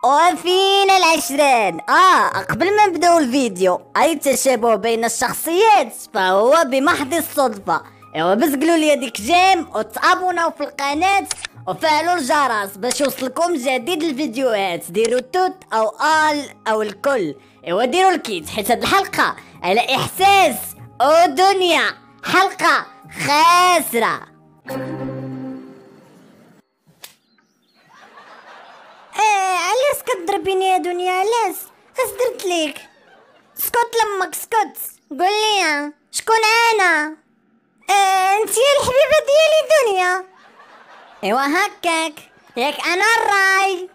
وفينا العشرين. قبل ما نبداو الفيديو، اي تشابه بين الشخصيات فهو بمحض الصدفة. بس قولوا لي ديك جيم وتابوناو في القناة وفعلوا الجرس باش يوصلكم جديد الفيديوهات. ديروا توت او او الكل. ديروا الكيت حيت هاد الحلقة على احساس ودنيا، حلقة خاسرة. علاش كتضربيني يا دنيا؟ علاش؟ اش درت ليك؟ اسكت لمك اسكت، قول لي شكون انا؟ انتي الحبيبه ديالي دنيا. هكاك، ياك انا الراي.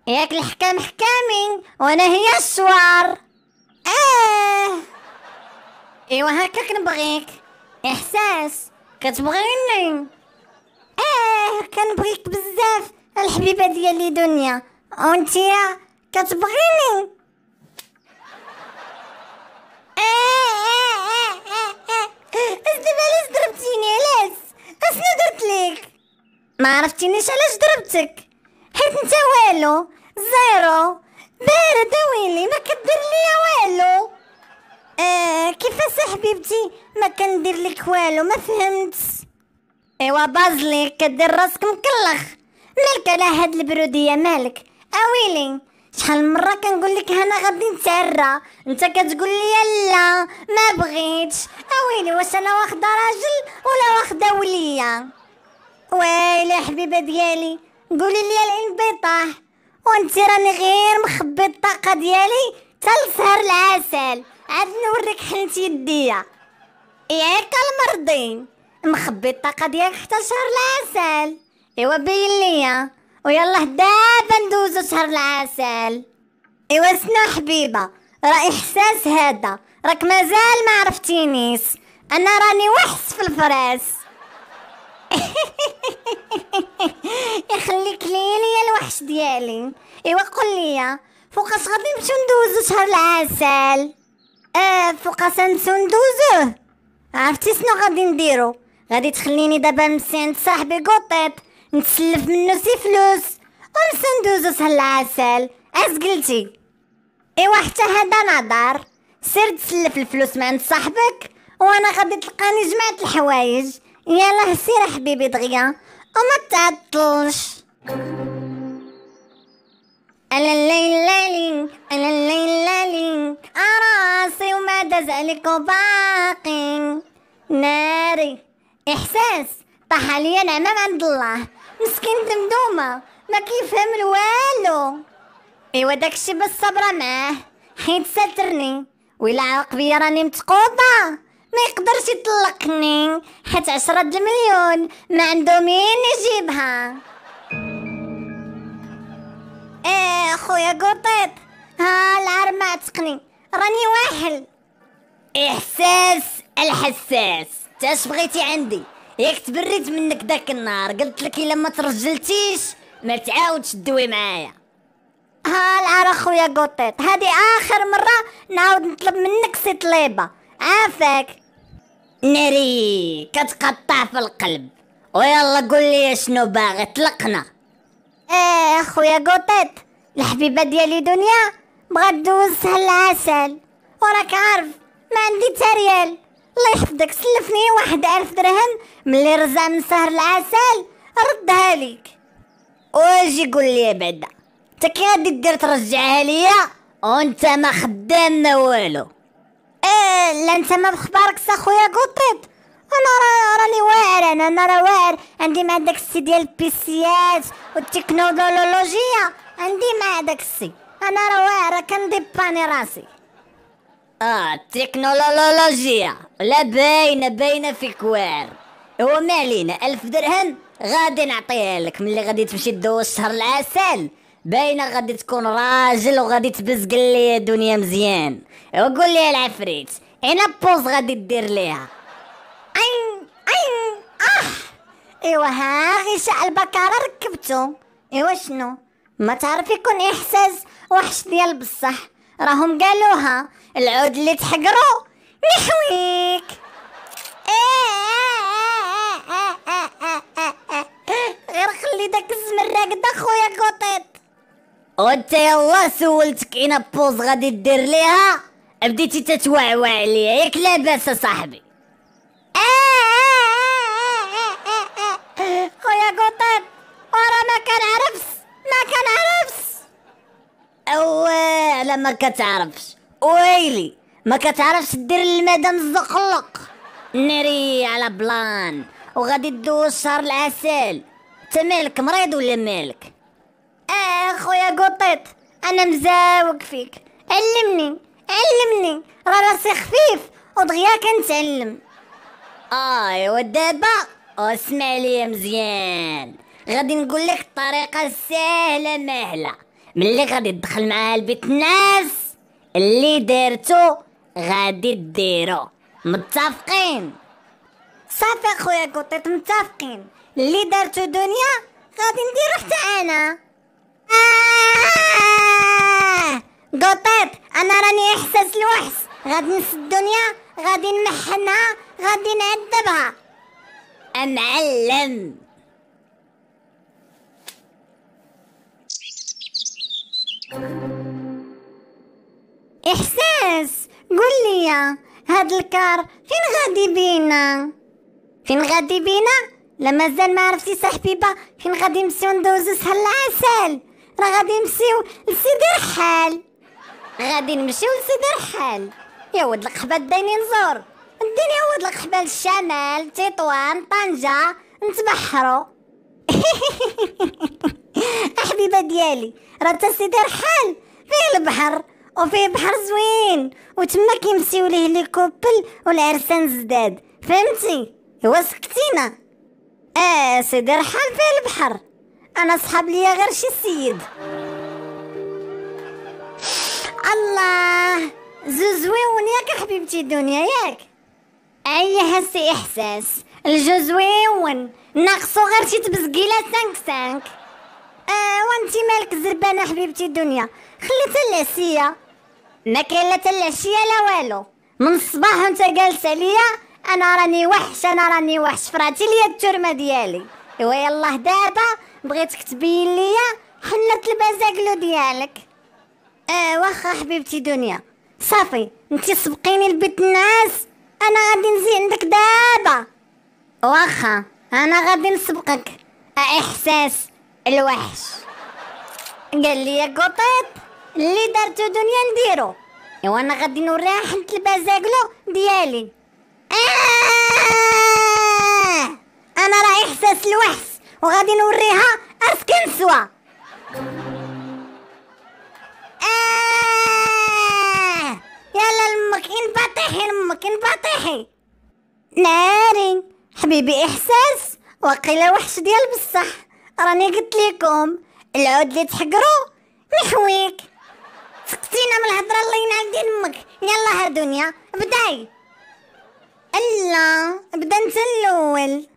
ياك الحكام حكامي وانا هي الشوار. هكاك نبغيك. احساس كتبغيني؟ كنبغيك بزاف الحبيبه ديالي دنيا، وانتيا كتبغيني؟ اش دابا علاش ضربتيني؟ علاش؟ اشنو درت ليك؟ ما عرفتينيش علاش ضربتك؟ حيت انت والو، زيرو، بارد ويلي، ما كدير ليا والو. كيفاش حبيبتي ما كندير لك والو؟ ما فهمت. بازلي كدير راسك مكلخ. مالك على هاد البروديه؟ مالك اويلي؟ شحال من مره كنقول لك انا غادي نتعرى، انت كتقول لي لا ما بغيتش. اويلي واش انا واخده راجل ولا واخده وليه؟ ويلي حبيبه ديالي قولي لي الانبطاح، وانت راني غير مخبي الطاقه ديالي حتى لسهر العسل. عاد نوريك حنت يديا ياك المرضي، مخبي الطاقه ديالك حتى شهر العسل. بين ليا ويلا دابا ندوزو شهر العسل. شنو حبيبه؟ راه احساس هذا، راك مازال ما عرفتينيش. انا راني وحش في الفراس. يخليك ليا الوحش ديالي. قول لي فوقاش غادي نمشيو ندوزو شهر العسل؟ فوقاش نمشيو ندوزوه؟ عرفتي شنو غادي نديرو؟ غادي تخليني دابا نمشي عند صاحبي قطيط نتسلف منه سي فلوس ونمشيو ندوزو شهر العسل. اش قلتي؟ حتى هذا نظر. سير تسلف الفلوس من عند صاحبك وانا غادي تلقاني جمعت الحوايج. يلا سير حبيبي دغيا وما تعطلش. على الليل لالي، على الليل لالي، راسي وما داز عليك باقي ناري. احساس طاح عليا نعمه من عند الله، مسكين دمدومه ما كيفهم والو. داكشي بس صبره معاه حيت ساترني، ويلا عاق بيا راني متقوضه ما يقدرش يطلقني حيت 10 المليون ما عنده مين يجيبها. خويا قطيط، العار ما عتقني راني واحل. احساس الحساس، تاش بغيتي عندي؟ ياك تبريت منك داك النهار قلت لك الا ما ترجلتيش ما تعاودش تدوي معايا. العار اخويا قطيط، هذه اخر مره نعاود نطلب منك سي طليبه. عافاك ناري كتقطع في القلب. ويلا قول لي شنو باغي طلقنا. خويا قطيط، الحبيبه ديالي دنيا بغات دوز شهر العسل وراك عارف ما عندي تا ريال. الله يحفظك سلفني 1000 درهم ملي رجع من شهر العسل ردها ليك. واجي قول لي بعدا انت كي غادي دير ترجعها ليا وانت ما خدام ما والو؟ لا انت ما بخبارك اخويا قطيط. انا راني واعر، انا راه واعر. عندي مع داك السي ديال البيسيات والتكنولوجيا، عندي مع داك السي. انا راه واعر كنديباني راسي. التكنولوجيا لا باينه فيك واعر. ما علينا، 1000 درهم غادي نعطيها لك ملي غادي تمشي دوز شهر العسل. باينه غادي تكون راجل وغادي تبزق لي الدنيا مزيان. وقول لي العفريت انا بوز غادي دير ليها. ها غيشاع البكاره ركبتو. شنو ما تعرف يكون احساس وحش ديال بصح، راهم قالوها العود اللي تحقرو نحويك. غير خلي لي داك الزمن راقد اخويا قطيط. وانت يلا سولتك اين بوز غادي دير ليها بديتي تتوعوع عليا، ياك لاباس صاحبي؟ خويا قطيط ورا ما كنعرفش ما كنعرفش. على ما كتعرفش ويلي ما كتعرفش دير المدام الزقلق ناري على بلان وغادي تدوز شهر العسل. انت مالك مريض ولا مالك؟ خويا قطيط انا مزاوق فيك، علمني علمني راه راسي خفيف ودغيا كنتعلم. ايوا دابا اسمع لي مزيان، غادي نقول لك الطريقه السهله ماهله ملي غادي تدخل معاها البيت الناس اللي دارتو غادي ديرو. متفقين؟ صافي اخويا قطيط متفقين. اللي دارتو دنيا غادي نديرو حتى انا. قطيط انا راني احساس الوحش، غادي نسد الدنيا غادي نمحنها غادي نعذبها. معلم احساس قول لي هاد الكار فين غادي بينا؟ فين غادي بينا؟ لا مازال ما عرفتي صاحبيبه فين غادي نمشيو ندوزو شهر العسل؟ راه غادي نمشيو لسيدي رحال. غادي نمشيو لسيدي رحال. يا ولد القحبال دايني نزور اديني يا ولد القحبال الشمال تطوان طنجة نتبحرو. حبيبه ديالي راه تا سيدي رحال فيه البحر وفيه بحر زوين وتما كيمشيو ليه لي كوبل والعرسان زداد، فهمتي؟ هو سكتينا. سيدي رحال فيه البحر، انا صحاب ليا غير شي سيد. الله زوزويون ياك حبيبتي دنيا ياك؟ اي هسي احساس الجزويون ناقصو غير شي تبزقيله 5 وانتي مالك زربانه حبيبتي دنيا؟ خليتها العشيه ما كاين لا العشيه لا والو، من الصباح وانت جالسه ليا انا راني وحش انا راني وحش فراتي ليا الترمه ديالي. ايوا يلاه دابا بغيتك تبين ليا حنت البازاكلو ديالك. واخا حبيبتي دنيا صافي انتي سبقيني لبيت الناس انا غادي نزي عندك دابا. واخا انا غادي نسبقك. احساس الوحش قال لي يا قطيط اللي دارتو دنيا نديرو. ايوا انا غادي نوريها حنت البازاكلو ديالي. انا راه احساس الوحش وغادي نوريها اسكن سوا. يلا لمك انبطيحي لمك انبطيحي. ناري حبيبي احساس وقيله وحش ديال بصح، راني قلت لكم العود اللي تحقرو نحويك. سقتينا من الهضره الله ينعل ديال امك. يلا ها دنيا بداي. الا بدا انت الاول.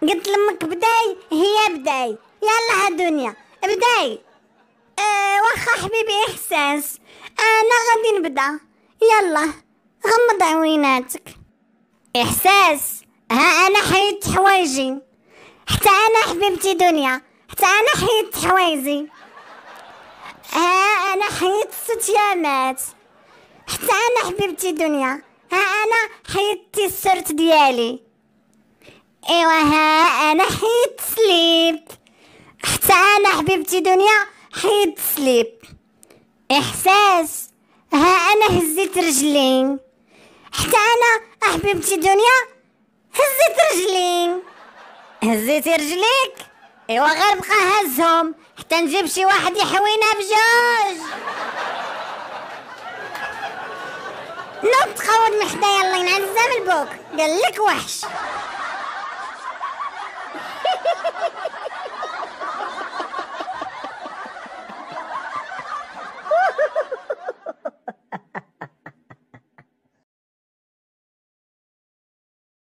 قلت لمك بداي هي بداي. يلا ها دنيا بداي. واخا حبيبي احساس انا غادي نبدا. يلا غمض عويناتك. احساس ها انا حيدت حوايجي، حتى انا حبيبتي دنيا حتى انا حيدت حوايجي. ها انا حيدت الستيامات حتى انا حبيبتي دنيا ها انا حيدت السرت ديالي. ايوا ها انا حيدت سليب حتى انا حبيبتي دنيا حيدت سليب. احساس ها انا هزيت رجلين حتى انا حبيبتي دنيا هزيت رجلين. هزيتي رجليك؟ ايوا غير بقى هزهم حتى نجيب شي واحد يحوينا بجوج. نوض تقود من حدايا الله ينعل الزام البوك قال لك وحش.